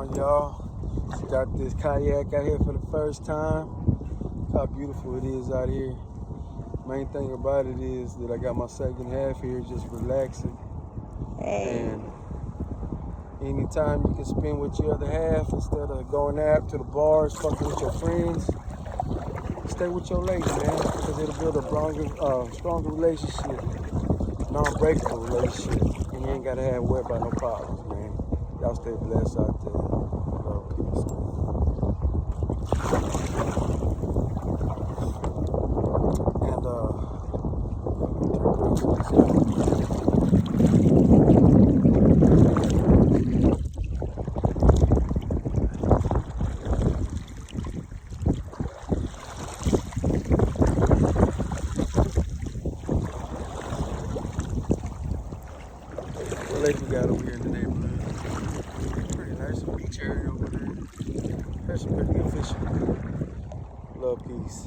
on, y'all? Got this kayak out here for the first time. Look how beautiful it is out here. Main thing about it is that I got my second half here just relaxing. Hey. And anytime you can spend with your other half instead of going out to the bars, fucking with your friends, stay with your lady, man, because it'll build a stronger relationship, non-breakable relationship, and you ain't gotta have worry about no problems, man. Y'all stay blessed out there. Love, peace, man. What lake we got over here in the neighborhood? Pretty nice, some beach area over there. There's some pretty good fishing. Love, peace.